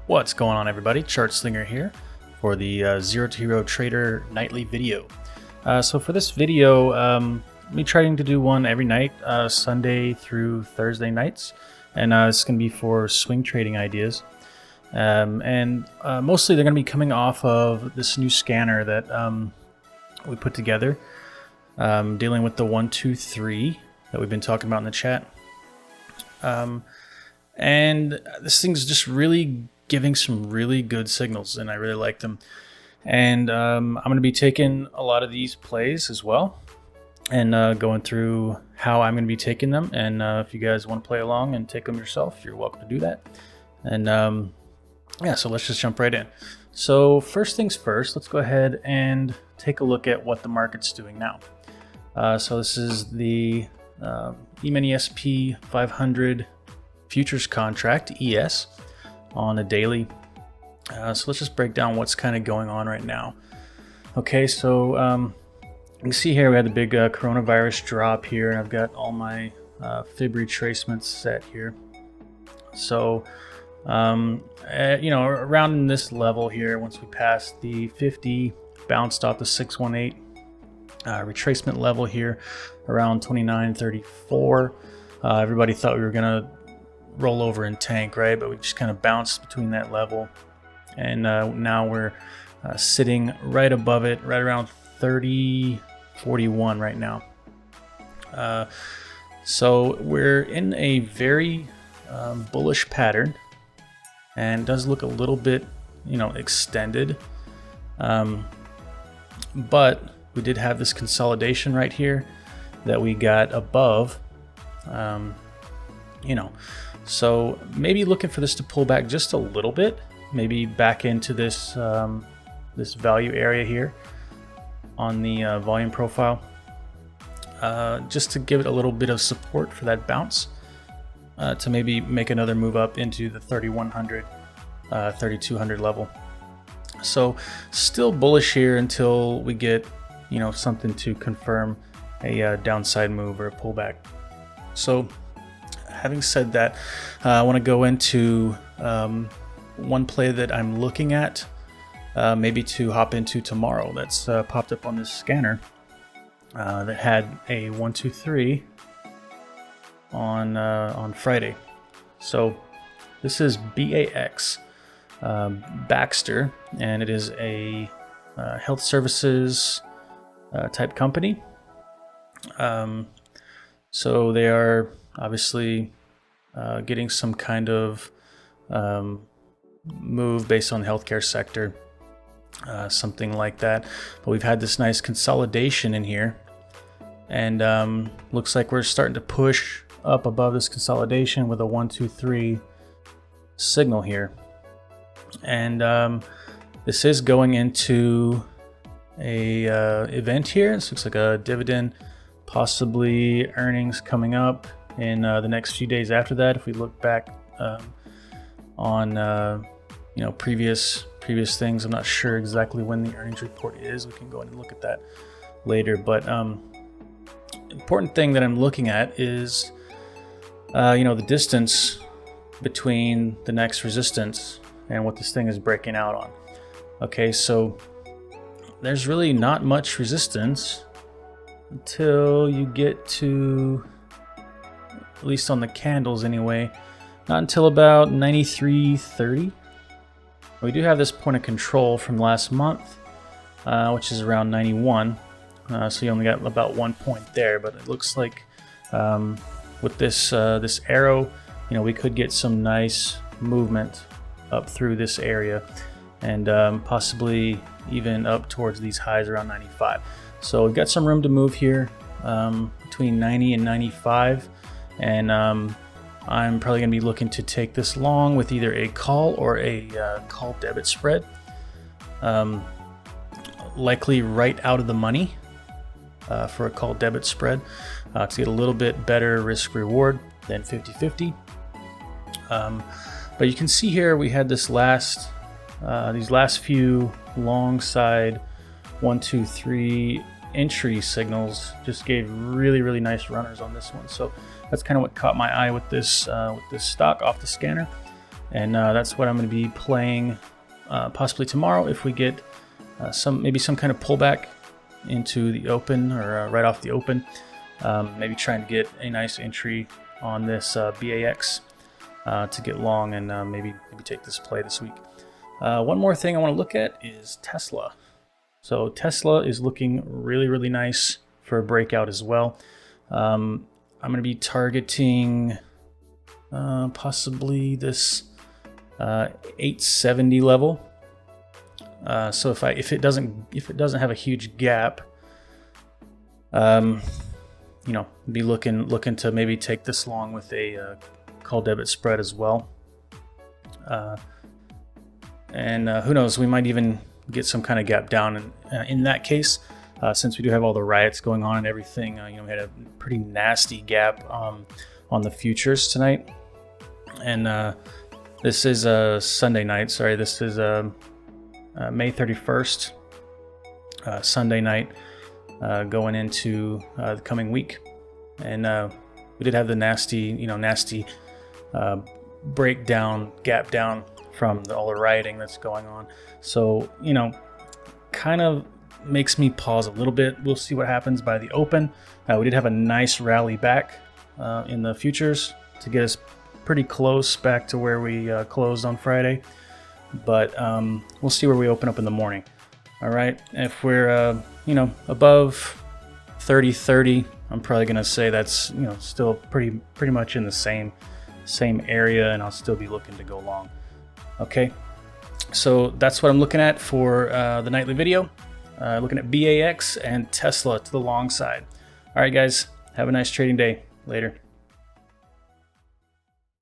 What's going on, everybody? Chart Slinger here for the Zero to Hero Trader nightly video. So for this video, I'll be trying to do one every night, Sunday through Thursday nights, and it's going to be for swing trading ideas. Mostly they're going to be coming off of this new scanner that we put together, dealing with the 1, 2, 3 that we've been talking about in the chat. And this thing's just really giving some really good signals, and I really like them. And I'm going to be taking a lot of these plays as well, and going through how I'm going to be taking them. And if you guys want to play along and take them yourself, you're welcome to do that. And yeah, so let's just jump right in. So first things first, let's go ahead and take a look at what the market's doing now. So this is the E-mini SP 500 futures contract, ES, on a daily. So let's just break down what's kind of going on right now. Okay, so you can see here we had the big coronavirus drop here, and I've got all my fib retracements set here. So you know, around in this level here, once we passed the 50, bounced off the 618 retracement level here around 29.34. Everybody thought we were gonna roll over and tank, right? But we just kind of bounced between that level, and now we're sitting right above it, right around 30.41 right now. So we're in a very bullish pattern, and it does look a little bit, you know, extended, but we did have this consolidation right here that we got above, you know, so maybe looking for this to pull back just a little bit, maybe back into this this value area here on the volume profile, just to give it a little bit of support for that bounce, to maybe make another move up into the 3100, 3200 level. So still bullish here until we get, you know, something to confirm a downside move or a pullback. So having said that, I want to go into one play that I'm looking at, maybe to hop into tomorrow. That's popped up on this scanner that had a 1, 2, 3 on Friday. So this is BAX, Baxter, and it is a health services type company. So they are obviously getting some kind of move based on the healthcare sector, something like that. But we've had this nice consolidation in here, and looks like we're starting to push up above this consolidation with a 1, 2, 3 signal here. And this is going into a event here. This looks like a dividend, possibly earnings coming up in the next few days after that. If we look back on you know, previous things, I'm not sure exactly when the earnings report is. We can go in and look at that later. But important thing that I'm looking at is you know, the distance between the next resistance and what this thing is breaking out on. Okay, so there's really not much resistance until you get to, at least on the candles anyway, not until about 93.30. We do have this point of control from last month, which is around 91. So you only got about 1 point there, but it looks like with this this arrow, you know, we could get some nice movement up through this area, and possibly even up towards these highs around 95. So we've got some room to move here, between 90 and 95, and I'm probably going to be looking to take this long with either a call or a call debit spread, likely right out of the money for a call debit spread, to get a little bit better risk reward than 50-50. But you can see here we had this these last few long side 1, 2, 3 entry signals just gave really nice runners on this one. So that's kind of what caught my eye with this stock off the scanner. And that's what I'm going to be playing possibly tomorrow if we get maybe some kind of pullback into the open, or right off the open. Maybe trying to get a nice entry on this BAX to get long, and maybe take this play this week. One more thing I want to look at is Tesla. So Tesla is looking really, really nice for a breakout as well. I'm going to be targeting possibly this 870 level. So if it doesn't have a huge gap, be looking to maybe take this long with a call debit spread as well. And who knows, we might even get some kind of gap down in that case, since we do have all the riots going on and everything. We had a pretty nasty gap on the futures tonight. And this is a Sunday night. Sorry, this is May 31st, Sunday night, going into the coming week. And we did have the nasty breakdown, gap down from all the rioting that's going on. So, kind of makes me pause a little bit. We'll see what happens by the open. We did have a nice rally back in the futures to get us pretty close back to where we closed on Friday. But we'll see where we open up in the morning. All right. If we're, above 30.30, I'm probably going to say that's, still pretty much in the same area, and I'll still be looking to go long. Okay. So that's what I'm looking at for the nightly video. Looking at BAX and Tesla to the long side. All right, guys. Have a nice trading day. Later.